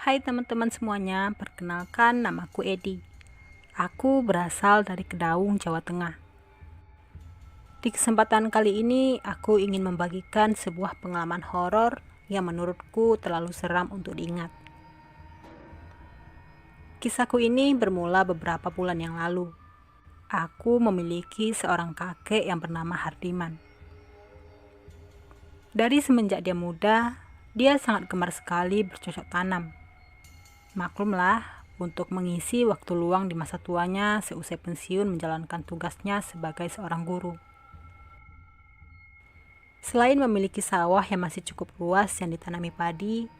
Hai teman-teman semuanya, perkenalkan namaku Edi. Aku berasal dari Kedaung, Jawa Tengah. Di kesempatan kali ini, aku ingin membagikan sebuah pengalaman horor yang menurutku terlalu seram untuk diingat. Kisahku ini bermula beberapa bulan yang lalu. Aku memiliki seorang kakek yang bernama Hardiman. Dari semenjak dia muda, dia sangat gemar sekali bercocok tanam. Maklumlah, untuk mengisi waktu luang di masa tuanya seusai pensiun menjalankan tugasnya sebagai seorang guru. Selain memiliki sawah yang masih cukup luas yang ditanami padi,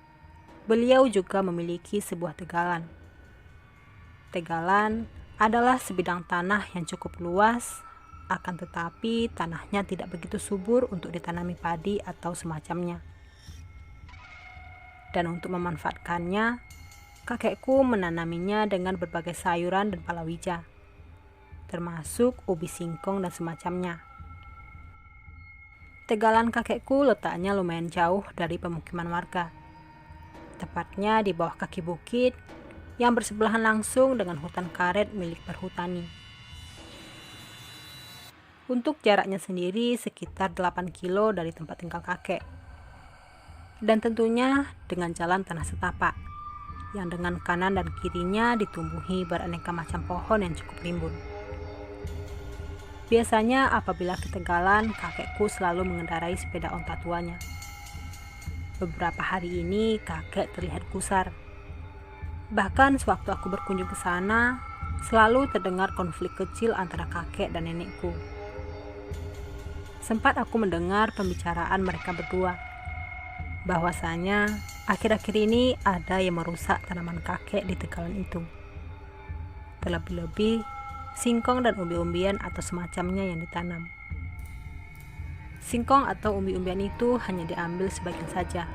beliau juga memiliki sebuah tegalan. Tegalan adalah sebidang tanah yang cukup luas, akan tetapi tanahnya tidak begitu subur untuk ditanami padi atau semacamnya. Dan untuk memanfaatkannya, kakekku menanaminya dengan berbagai sayuran dan palawija, termasuk ubi singkong dan semacamnya. Tegalan kakekku letaknya lumayan jauh dari pemukiman warga, tepatnya di bawah kaki bukit yang bersebelahan langsung dengan hutan karet milik perhutani. Untuk jaraknya sendiri sekitar 8 kilo dari tempat tinggal kakek. Dan tentunya dengan jalan tanah setapak, yang dengan kanan dan kirinya ditumbuhi beraneka macam pohon yang cukup rimbun. Biasanya apabila ke Tegalan, kakekku selalu mengendarai sepeda onta tuanya. Beberapa hari ini kakek terlihat gusar. Bahkan sewaktu aku berkunjung ke sana, selalu terdengar konflik kecil antara kakek dan nenekku. Sempat aku mendengar pembicaraan mereka berdua, bahwasanya akhir-akhir ini ada yang merusak tanaman kakek di Tegalan itu. Terlebih-lebih singkong dan umbi-umbian atau semacamnya yang ditanam. Singkong atau umbi-umbian itu hanya diambil sebagian saja,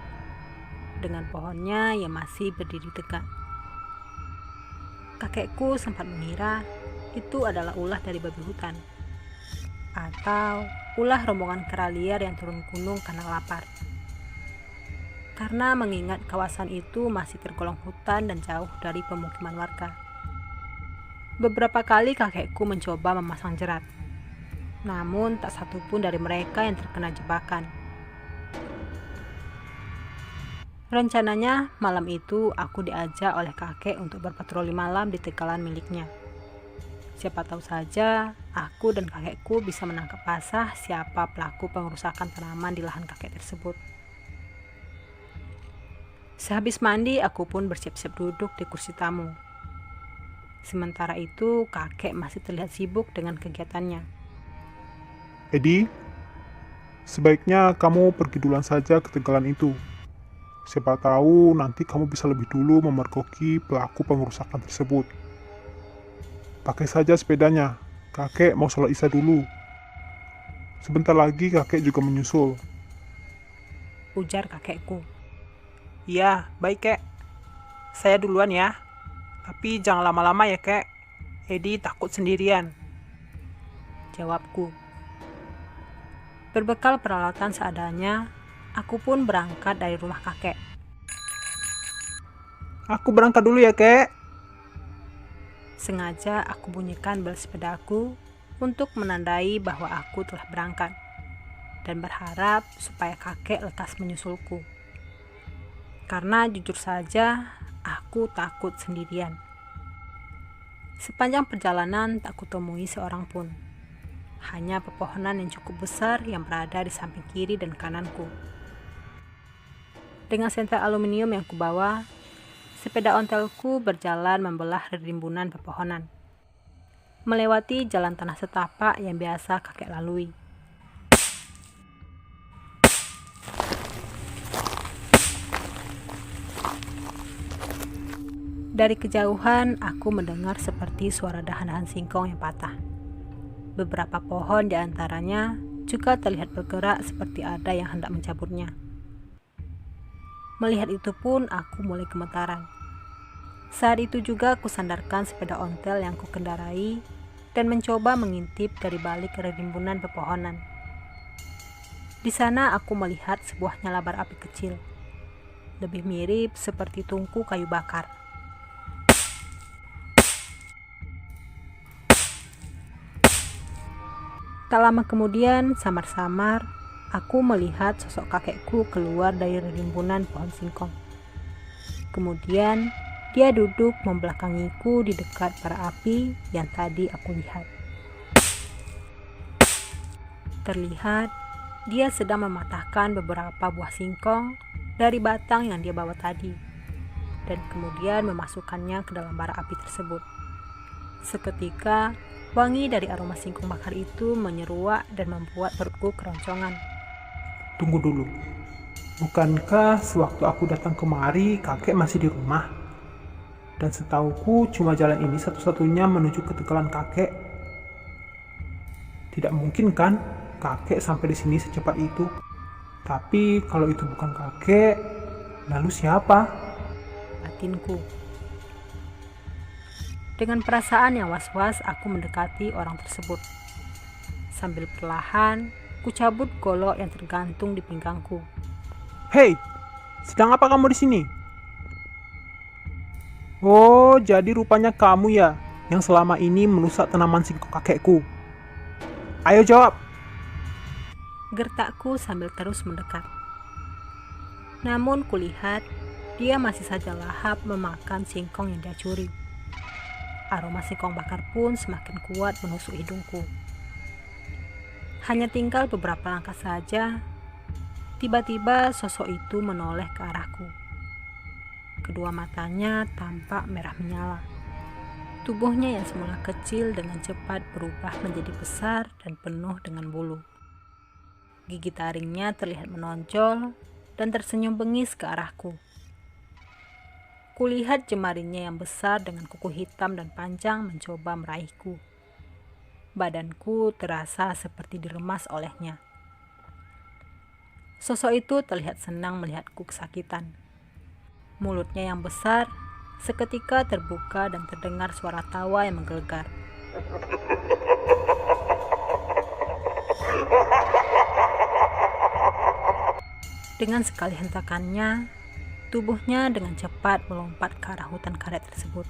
dengan pohonnya yang masih berdiri tegak. Kakekku sempat mengira itu adalah ulah dari babi hutan, atau ulah rombongan kera liar yang turun gunung karena lapar. Karena mengingat kawasan itu masih tergolong hutan dan jauh dari pemukiman warga. Beberapa kali kakekku mencoba memasang jerat, namun tak satu pun dari mereka yang terkena jebakan. Rencananya malam itu aku diajak oleh kakek untuk berpatroli malam di Tegalan miliknya. Siapa tahu saja aku dan kakekku bisa menangkap basah siapa pelaku pengerusakan tanaman di lahan kakek tersebut. Sehabis mandi, aku pun bersiap-siap duduk di kursi tamu. Sementara itu, kakek masih terlihat sibuk dengan kegiatannya. Edi, sebaiknya kamu pergi duluan saja ke Tegalan itu. Siapa tahu nanti kamu bisa lebih dulu memergoki pelaku pengerusakan tersebut. Pakai saja sepedanya, kakek mau sholat isya dulu. Sebentar lagi kakek juga menyusul. Ujar kakekku. Iya, baik kek. Saya duluan ya. Tapi jangan lama-lama ya kek. Edi takut sendirian. Jawabku. Berbekal peralatan seadanya, aku pun berangkat dari rumah kakek. Aku berangkat dulu ya kek. Sengaja aku bunyikan bel sepedaku untuk menandai bahwa aku telah berangkat, dan berharap supaya kakek lekas menyusulku. Karena jujur saja, aku takut sendirian. Sepanjang perjalanan tak kutemui seorang pun. Hanya pepohonan yang cukup besar yang berada di samping kiri dan kananku. Dengan senter aluminium yang kubawa, sepeda ontelku berjalan membelah rimbunan pepohonan, melewati jalan tanah setapak yang biasa kakek lalui. Dari kejauhan, aku mendengar seperti suara dahan-dahan singkong yang patah. Beberapa pohon di antaranya juga terlihat bergerak seperti ada yang hendak mencabutnya. Melihat itu pun aku mulai gemetaran. Saat itu juga aku sandarkan sepeda ontel yang kukendarai dan mencoba mengintip dari balik rimbunan pepohonan. Di sana aku melihat sebuah nyala bar api kecil. lebih mirip seperti tungku kayu bakar. Tak lama kemudian, samar-samar, aku melihat sosok kakekku keluar dari rimbunan pohon singkong. Kemudian, dia duduk membelakangiku di dekat bara api yang tadi aku lihat. Terlihat, dia sedang mematahkan beberapa buah singkong dari batang yang dia bawa tadi, dan kemudian memasukkannya ke dalam bara api tersebut. Seketika, wangi dari aroma singkong bakar itu menyeruak dan membuat perutku keroncongan. Tunggu dulu. Bukankah sewaktu aku datang kemari, kakek masih di rumah? Dan setauku cuma jalan ini satu-satunya menuju ke tegalan kakek. Tidak mungkin kan kakek sampai di sini secepat itu? Tapi kalau itu bukan kakek, lalu siapa? Batinku. Dengan perasaan yang was-was, aku mendekati orang tersebut. Sambil perlahan, ku cabut golok yang tergantung di pinggangku. Hei, sedang apa kamu di sini? Oh, jadi rupanya kamu ya yang selama ini merusak tanaman singkong kakekku. Ayo jawab. Gertakku sambil terus mendekat. Namun kulihat dia masih saja lahap memakan singkong yang dia curi. Aroma singkong bakar pun semakin kuat menusuk hidungku. Hanya tinggal beberapa langkah saja, tiba-tiba sosok itu menoleh ke arahku. Kedua matanya tampak merah menyala. Tubuhnya yang semula kecil dengan cepat berubah menjadi besar dan penuh dengan bulu. Gigi taringnya terlihat menonjol dan tersenyum bengis ke arahku. Kulihat jemarinya yang besar dengan kuku hitam dan panjang mencoba meraihku. Badanku terasa seperti diremas olehnya. Sosok itu terlihat senang melihatku kesakitan. Mulutnya yang besar seketika terbuka dan terdengar suara tawa yang menggelegar. Dengan sekali hentakannya, tubuhnya dengan cepat melompat ke arah hutan karet tersebut.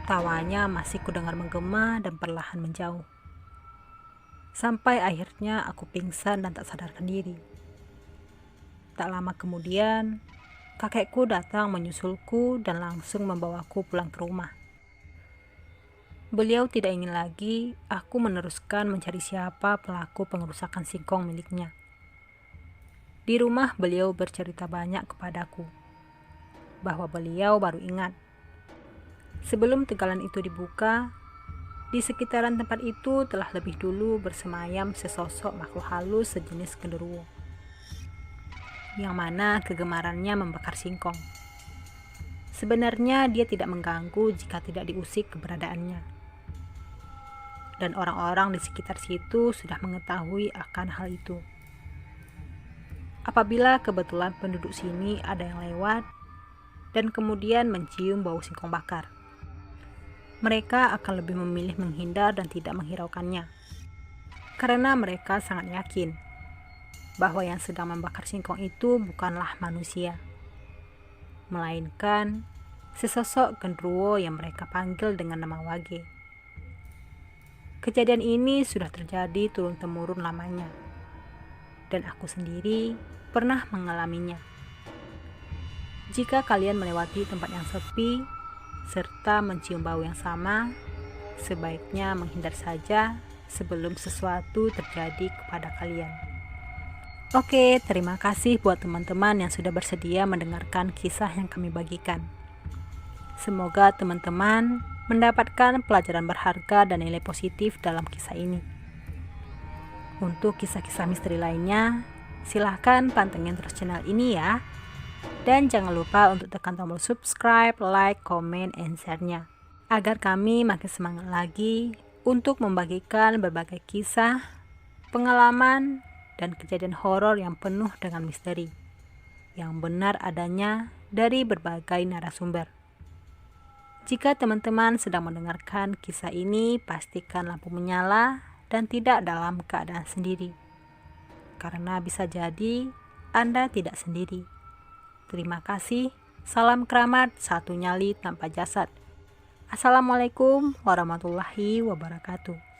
Tawanya masih kudengar menggema dan perlahan menjauh. Sampai akhirnya aku pingsan dan tak sadarkan diri. Tak lama kemudian, kakekku datang menyusulku dan langsung membawaku pulang ke rumah. Beliau tidak ingin lagi aku meneruskan mencari siapa pelaku pengerusakan singkong miliknya. Di rumah beliau bercerita banyak kepadaku, bahwa beliau baru ingat. Sebelum tegalan itu dibuka, di sekitaran tempat itu telah lebih dulu bersemayam sesosok makhluk halus sejenis genderuwo, yang mana kegemarannya membakar singkong. Sebenarnya dia tidak mengganggu jika tidak diusik keberadaannya. Dan orang-orang di sekitar situ sudah mengetahui akan hal itu. Apabila kebetulan penduduk sini ada yang lewat dan kemudian mencium bau singkong bakar, mereka akan lebih memilih menghindar dan tidak menghiraukannya. Karena mereka sangat yakin bahwa yang sedang membakar singkong itu bukanlah manusia, melainkan sesosok genderuwo yang mereka panggil dengan nama Wage. Kejadian ini sudah terjadi turun-temurun lamanya, dan aku sendiri pernah mengalaminya. Jika kalian melewati tempat yang sepi, serta mencium bau yang sama, sebaiknya menghindar saja sebelum sesuatu terjadi kepada kalian. Oke, terima kasih buat teman-teman yang sudah bersedia mendengarkan kisah yang kami bagikan. Semoga teman-teman mendapatkan pelajaran berharga dan nilai positif dalam kisah ini. Untuk kisah-kisah misteri lainnya, silahkan pantengin terus channel ini ya. Dan jangan lupa untuk tekan tombol subscribe, like, comment, and share-nya, agar kami makin semangat lagi untuk membagikan berbagai kisah, pengalaman, dan kejadian horor yang penuh dengan misteri, yang benar adanya dari berbagai narasumber. Jika teman-teman sedang mendengarkan kisah ini, pastikan lampu menyala dan tidak dalam keadaan sendiri. Karena bisa jadi Anda tidak sendiri. Terima kasih. Salam keramat, satu nyali tanpa jasad. Assalamualaikum warahmatullahi wabarakatuh.